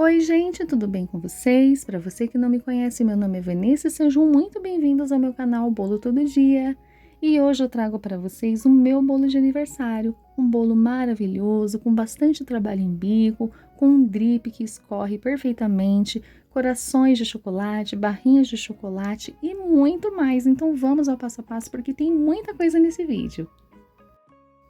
Oi, gente, tudo bem com vocês? Para você que não me conhece, meu nome é Vanessa e sejam muito bem-vindos ao meu canal Bolo Todo Dia. E hoje eu trago para vocês o meu bolo de aniversário, um bolo maravilhoso, com bastante trabalho em bico, com um drip que escorre perfeitamente, corações de chocolate, barrinhas de chocolate e muito mais. Então vamos ao passo a passo porque tem muita coisa nesse vídeo.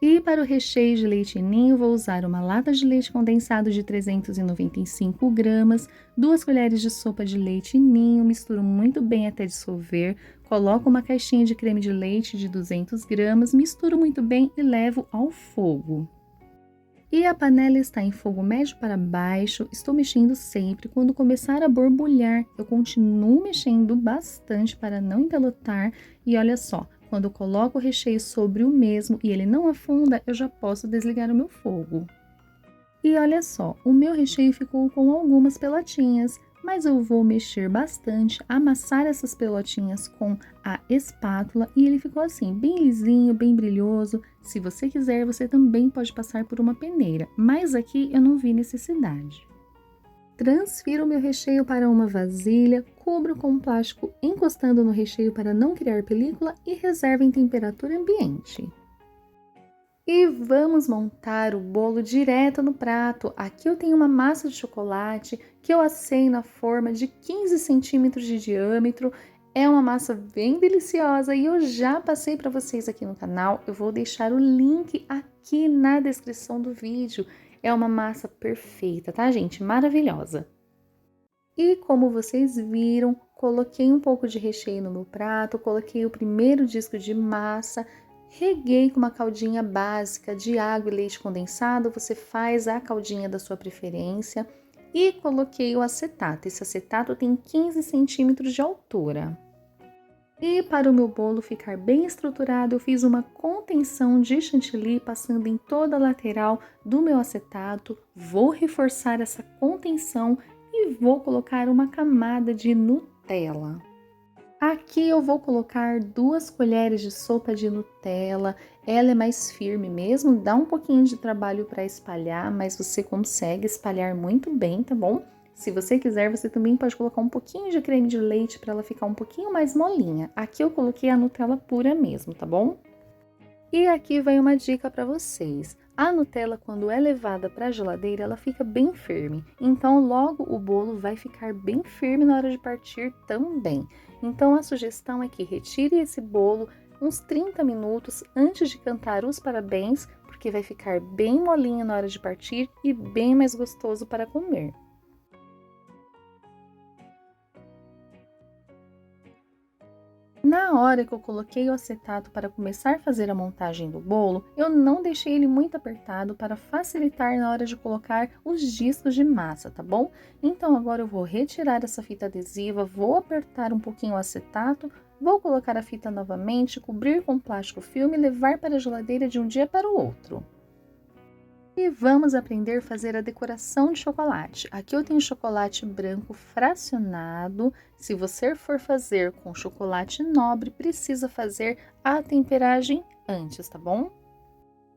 E para o recheio de leite ninho, vou usar uma lata de leite condensado de 395 gramas, 2 colheres de sopa de leite ninho, misturo muito bem até dissolver, coloco uma caixinha de creme de leite de 200 gramas, misturo muito bem e levo ao fogo. E a panela está em fogo médio para baixo, estou mexendo sempre. Quando começar a borbulhar, eu continuo mexendo bastante para não empelotar. E olha só, quando eu coloco o recheio sobre o mesmo e ele não afunda, eu já posso desligar o meu fogo. E olha só, o meu recheio ficou com algumas pelotinhas, mas eu vou mexer bastante, amassar essas pelotinhas com a espátula e ele ficou assim, bem lisinho, bem brilhoso. Se você quiser, você também pode passar por uma peneira, mas aqui eu não vi necessidade. Transfiro o meu recheio para uma vasilha, cubro com um plástico encostando no recheio para não criar película e reservo em temperatura ambiente. E vamos montar o bolo direto no prato. Aqui eu tenho uma massa de chocolate que eu assei na forma de 15 centímetros de diâmetro. É uma massa bem deliciosa e eu já passei para vocês aqui no canal. Eu vou deixar o link aqui na descrição do vídeo. É uma massa perfeita, tá, gente? Maravilhosa. E como vocês viram, coloquei um pouco de recheio no meu prato, coloquei o primeiro disco de massa, reguei com uma caldinha básica de água e leite condensado, você faz a caldinha da sua preferência, e coloquei o acetato. Esse acetato tem 15 centímetros de altura. E para o meu bolo ficar bem estruturado, eu fiz uma contenção de chantilly passando em toda a lateral do meu acetato. Vou reforçar essa contenção e vou colocar uma camada de Nutella. Aqui eu vou colocar 2 colheres de sopa de Nutella. Ela é mais firme mesmo, dá um pouquinho de trabalho para espalhar, mas você consegue espalhar muito bem, tá bom? Se você quiser, você também pode colocar um pouquinho de creme de leite para ela ficar um pouquinho mais molinha. Aqui eu coloquei a Nutella pura mesmo, tá bom? E aqui vem uma dica para vocês. A Nutella, quando é levada para a geladeira, ela fica bem firme. Então, logo o bolo vai ficar bem firme na hora de partir também. Então, a sugestão é que retire esse bolo uns 30 minutos antes de cantar os parabéns, porque vai ficar bem molinho na hora de partir e bem mais gostoso para comer. Na hora que eu coloquei o acetato para começar a fazer a montagem do bolo, eu não deixei ele muito apertado para facilitar na hora de colocar os discos de massa, tá bom? Então agora eu vou retirar essa fita adesiva, vou apertar um pouquinho o acetato, vou colocar a fita novamente, cobrir com plástico filme e levar para a geladeira de um dia para o outro. E vamos aprender a fazer a decoração de chocolate. Aqui eu tenho chocolate branco fracionado. Se você for fazer com chocolate nobre, precisa fazer a temperagem antes, tá bom?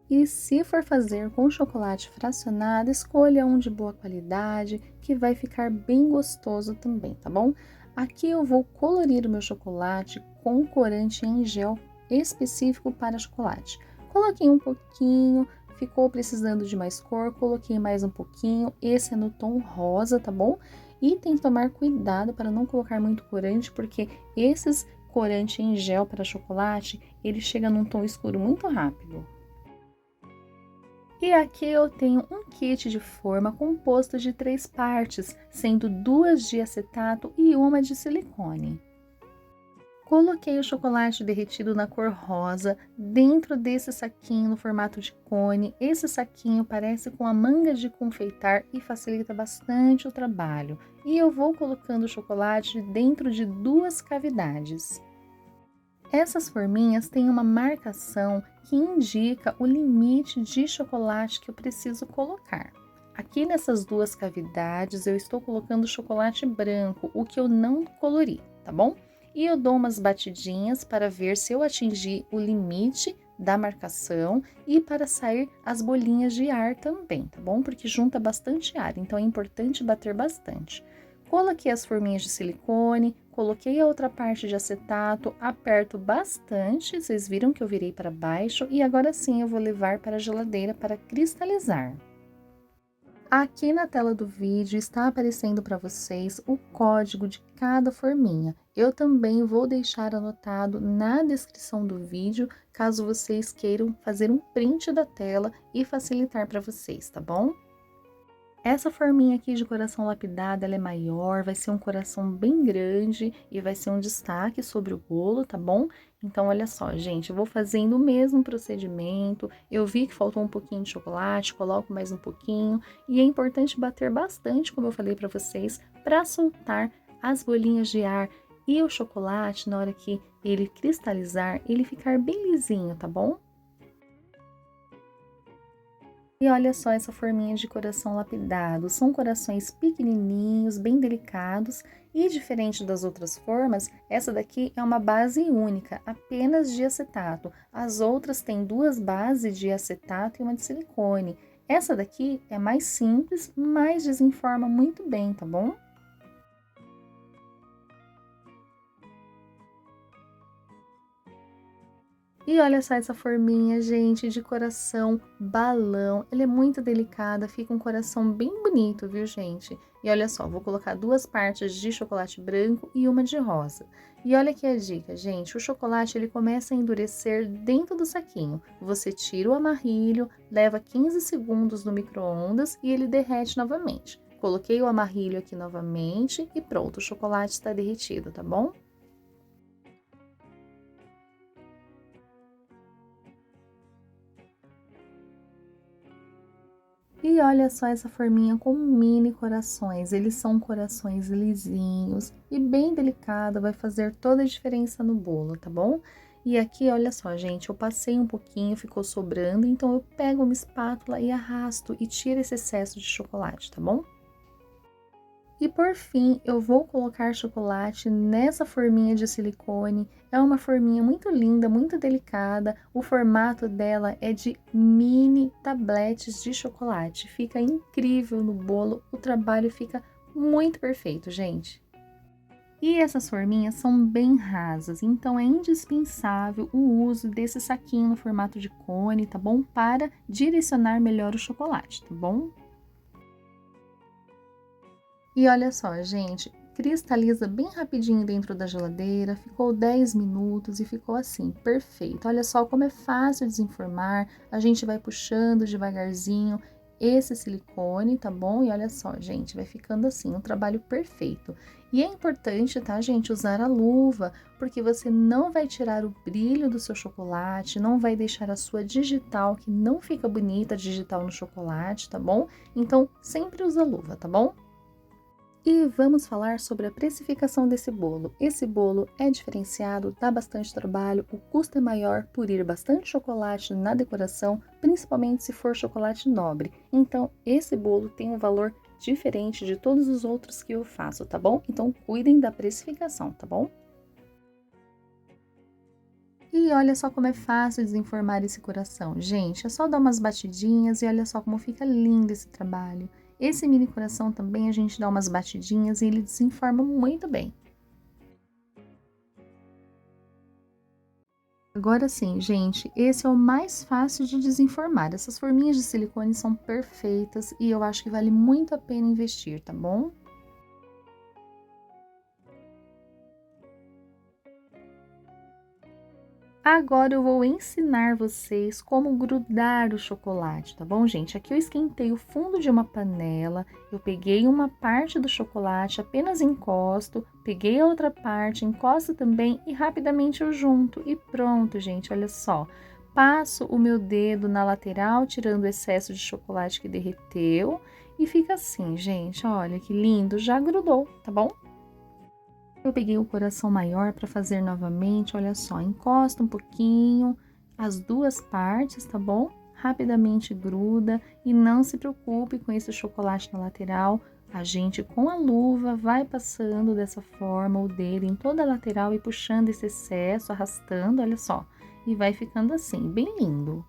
E se for fazer com chocolate fracionado, escolha um de boa qualidade, que vai ficar bem gostoso também, tá bom? Aqui eu vou colorir o meu chocolate com corante em gel específico para chocolate. Coloquei um pouquinho. Ficou precisando de mais cor, coloquei mais um pouquinho, esse é no tom rosa, tá bom? E tem que tomar cuidado para não colocar muito corante, porque esses corante em gel para chocolate, ele chega num tom escuro muito rápido. E aqui eu tenho um kit de forma composto de 3 partes, sendo 2 de acetato e uma de silicone. Coloquei o chocolate derretido na cor rosa dentro desse saquinho no formato de cone. Esse saquinho parece com a manga de confeitar e facilita bastante o trabalho. E eu vou colocando o chocolate dentro de 2 cavidades. Essas forminhas têm uma marcação que indica o limite de chocolate que eu preciso colocar. Aqui nessas 2 cavidades eu estou colocando chocolate branco, o que eu não colori, tá bom? E eu dou umas batidinhas para ver se eu atingi o limite da marcação e para sair as bolinhas de ar também, tá bom? Porque junta bastante ar, então é importante bater bastante. Coloquei as forminhas de silicone, coloquei a outra parte de acetato, aperto bastante, vocês viram que eu virei para baixo e agora sim eu vou levar para a geladeira para cristalizar. Aqui na tela do vídeo está aparecendo para vocês o código de cada forminha. Eu também vou deixar anotado na descrição do vídeo, caso vocês queiram fazer um print da tela e facilitar para vocês, tá bom? Essa forminha aqui de coração lapidado, ela é maior, vai ser um coração bem grande e vai ser um destaque sobre o bolo, tá bom? Então, olha só, gente, eu vou fazendo o mesmo procedimento. Eu vi que faltou um pouquinho de chocolate, coloco mais um pouquinho. E é importante bater bastante, como eu falei pra vocês, para soltar as bolinhas de ar e o chocolate, na hora que ele cristalizar, ele ficar bem lisinho, tá bom? E olha só essa forminha de coração lapidado, são corações pequenininhos, bem delicados e diferente das outras formas, essa daqui é uma base única, apenas de acetato. As outras têm duas bases de acetato e uma de silicone. Essa daqui é mais simples, mas desenforma muito bem, tá bom? E olha só essa forminha, gente, de coração balão. Ela é muito delicada, fica um coração bem bonito, viu, gente? E olha só, vou colocar duas partes de chocolate branco e uma de rosa. E olha aqui a dica, gente, o chocolate ele começa a endurecer dentro do saquinho. Você tira o amarrilho, leva 15 segundos no micro-ondas e ele derrete novamente. Coloquei o amarrilho aqui novamente e pronto, o chocolate está derretido, tá bom? E olha só essa forminha com mini corações, eles são corações lisinhos e bem delicado, vai fazer toda a diferença no bolo, tá bom? E aqui, olha só, gente, eu passei um pouquinho, ficou sobrando, então eu pego uma espátula e arrasto e tiro esse excesso de chocolate, tá bom? E por fim, eu vou colocar chocolate nessa forminha de silicone. É uma forminha muito linda, muito delicada. O formato dela é de mini tabletes de chocolate. Fica incrível no bolo, o trabalho fica muito perfeito, gente. E essas forminhas são bem rasas, então é indispensável o uso desse saquinho no formato de cone, tá bom? Para direcionar melhor o chocolate, tá bom? E olha só, gente, cristaliza bem rapidinho dentro da geladeira, ficou 10 minutos e ficou assim, perfeito. Olha só como é fácil desenformar, a gente vai puxando devagarzinho esse silicone, tá bom? E olha só, gente, vai ficando assim, um trabalho perfeito. E é importante, tá, gente, usar a luva, porque você não vai tirar o brilho do seu chocolate, não vai deixar a sua digital, que não fica bonita, digital no chocolate, tá bom? Então, sempre usa luva, tá bom? E vamos falar sobre a precificação desse bolo. Esse bolo é diferenciado, dá bastante trabalho, o custo é maior por ir bastante chocolate na decoração, principalmente se for chocolate nobre. Então, esse bolo tem um valor diferente de todos os outros que eu faço, tá bom? Então, cuidem da precificação, tá bom? E olha só como é fácil desenformar esse coração. Gente, é só dar umas batidinhas e olha só como fica lindo esse trabalho. Esse mini coração também a gente dá umas batidinhas e ele desenforma muito bem. Agora sim, gente, esse é o mais fácil de desenformar. Essas forminhas de silicone são perfeitas e eu acho que vale muito a pena investir, tá bom? Agora eu vou ensinar vocês como grudar o chocolate, tá bom, gente? Aqui eu esquentei o fundo de uma panela, eu peguei uma parte do chocolate, apenas encosto, peguei a outra parte, encosto também e rapidamente eu junto. E pronto, gente, olha só. Passo o meu dedo na lateral, tirando o excesso de chocolate que derreteu e fica assim, gente, olha que lindo, já grudou, tá bom? Eu peguei o coração maior para fazer novamente, olha só, encosta um pouquinho, as duas partes, tá bom? Rapidamente gruda e não se preocupe com esse chocolate na lateral, a gente com a luva vai passando dessa forma o dedo em toda a lateral e puxando esse excesso, arrastando, olha só. e vai ficando assim, bem lindo.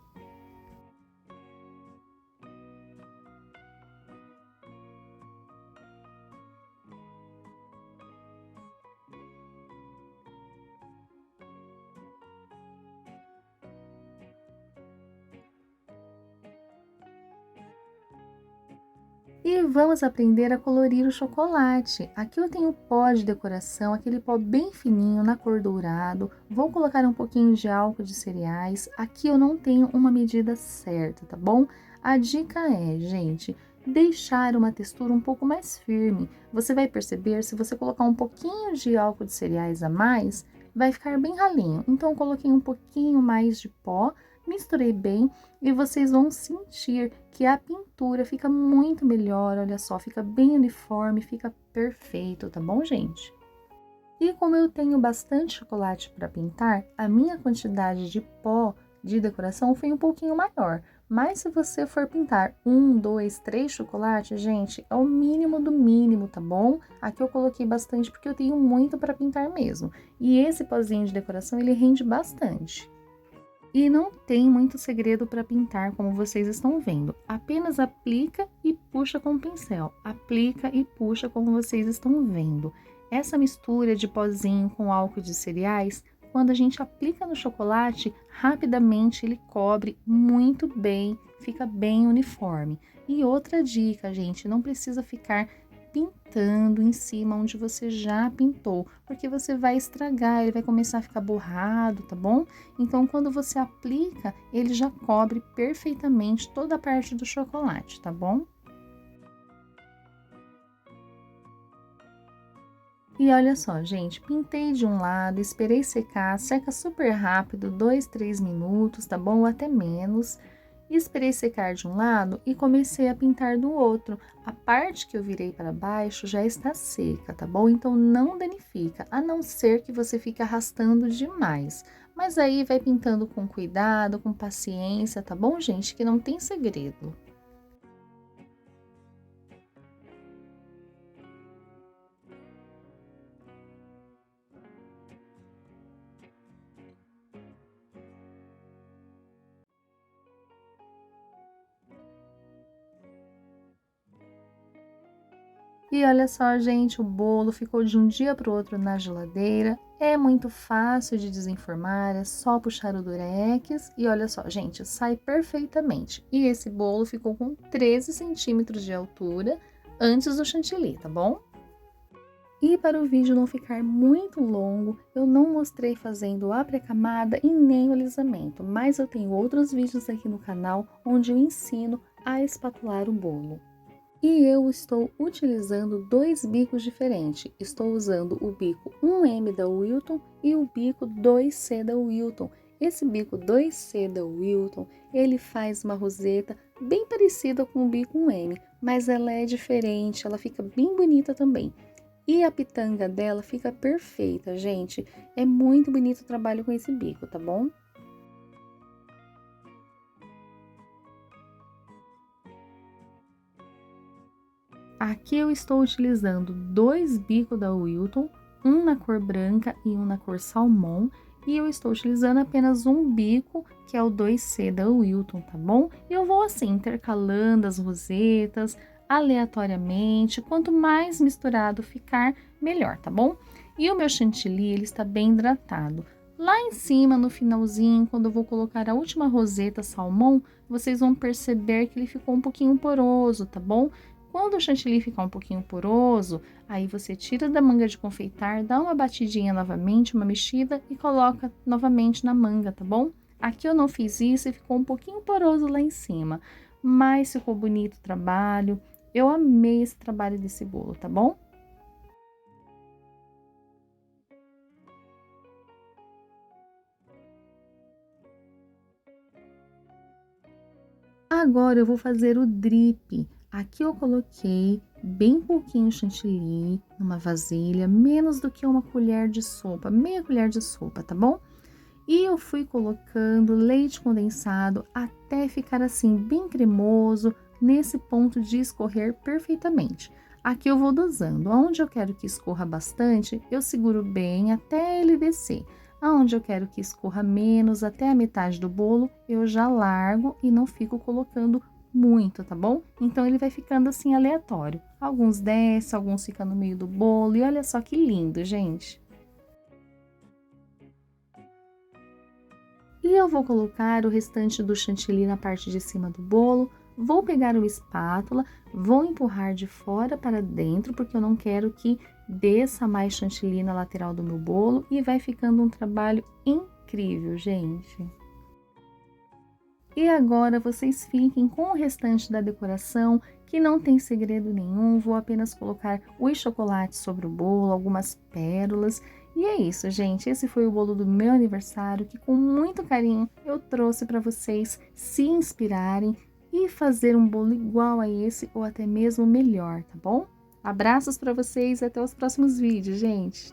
E vamos aprender a colorir o chocolate. Aqui eu tenho pó de decoração, aquele pó bem fininho na cor dourado. Vou colocar um pouquinho de álcool de cereais. Aqui eu não tenho uma medida certa, tá bom? A dica é, gente, deixar uma textura um pouco mais firme. Você vai perceber, se você colocar um pouquinho de álcool de cereais a mais, vai ficar bem ralinho. Então eu coloquei um pouquinho mais de pó, misturei bem e vocês vão sentir que a pintura fica muito melhor, olha só, fica bem uniforme, fica perfeito, tá bom, gente? E como eu tenho bastante chocolate para pintar, a minha quantidade de pó de decoração foi um pouquinho maior. Mas se você for pintar 1, 2, 3 chocolates, gente, é o mínimo do mínimo, tá bom? Aqui eu coloquei bastante porque eu tenho muito para pintar mesmo. E esse pozinho de decoração, ele rende bastante. E não tem muito segredo para pintar, como vocês estão vendo. Apenas aplica e puxa com o pincel. Aplica e puxa, como vocês estão vendo. Essa mistura de pozinho com álcool de cereais, quando a gente aplica no chocolate, rapidamente ele cobre muito bem, fica bem uniforme. E outra dica, gente, não precisa ficar pintando em cima onde você já pintou, porque você vai estragar, ele vai começar a ficar borrado, tá bom? Então, quando você aplica, ele já cobre perfeitamente toda a parte do chocolate, tá bom? E olha só, gente, pintei de um lado, esperei secar, seca super rápido, 2, 3 minutos, tá bom? Ou até menos. Esperei secar de um lado e comecei a pintar do outro. A parte que eu virei para baixo já está seca, tá bom? Então não danifica, a não ser que você fique arrastando demais. Mas aí vai pintando com cuidado, com paciência, tá bom, gente? Que não tem segredo. E olha só, gente, o bolo ficou de um dia para o outro na geladeira. É muito fácil de desenformar, é só puxar o durex. E olha só, gente, sai perfeitamente. E esse bolo ficou com 13 centímetros de altura antes do chantilly, tá bom? E para o vídeo não ficar muito longo, eu não mostrei fazendo a pré-camada e nem o alisamento, mas eu tenho outros vídeos aqui no canal onde eu ensino a espatular o bolo. E eu estou utilizando dois bicos diferentes. Estou usando o bico 1M da Wilton e o bico 2C da Wilton. Esse bico 2C da Wilton, ele faz uma roseta bem parecida com o bico 1M, mas ela é diferente, ela fica bem bonita também. E a pitanga dela fica perfeita, gente. É muito bonito o trabalho com esse bico, tá bom? Aqui eu estou utilizando dois bicos da Wilton, um na cor branca e um na cor salmão, e eu estou utilizando apenas um bico, que é o 2C da Wilton, tá bom? E eu vou assim, intercalando as rosetas, aleatoriamente, quanto mais misturado ficar, melhor, tá bom? E o meu chantilly, ele está bem hidratado. Lá em cima, no finalzinho, quando eu vou colocar a última roseta salmão, vocês vão perceber que ele ficou um pouquinho poroso, tá bom? Quando o chantilly ficar um pouquinho poroso, aí você tira da manga de confeitar, dá uma batidinha novamente, uma mexida e coloca novamente na manga, tá bom? Aqui eu não fiz isso e ficou um pouquinho poroso lá em cima, mas ficou bonito o trabalho. Eu amei esse trabalho desse bolo, tá bom? Agora eu vou fazer o drip. Aqui eu coloquei bem pouquinho chantilly numa vasilha, menos do que uma colher de sopa, meia colher de sopa, tá bom? E eu fui colocando leite condensado até ficar assim bem cremoso, nesse ponto de escorrer perfeitamente. Aqui eu vou dosando, onde eu quero que escorra bastante, eu seguro bem até ele descer. Aonde eu quero que escorra menos, até a metade do bolo, eu já largo e não fico colocando muito, tá bom? Então ele vai ficando assim aleatório. Alguns desce, alguns ficam no meio do bolo e olha só que lindo, gente. E eu vou colocar o restante do chantilly na parte de cima do bolo. Vou pegar uma espátula, vou empurrar de fora para dentro, porque eu não quero que desça mais chantilly na lateral do meu bolo e vai ficando um trabalho incrível, gente. E agora vocês fiquem com o restante da decoração, que não tem segredo nenhum, vou apenas colocar os chocolates sobre o bolo, algumas pérolas. E é isso, gente, esse foi o bolo do meu aniversário, que com muito carinho eu trouxe para vocês se inspirarem e fazer um bolo igual a esse ou até mesmo melhor, tá bom? Abraços para vocês e até os próximos vídeos, gente!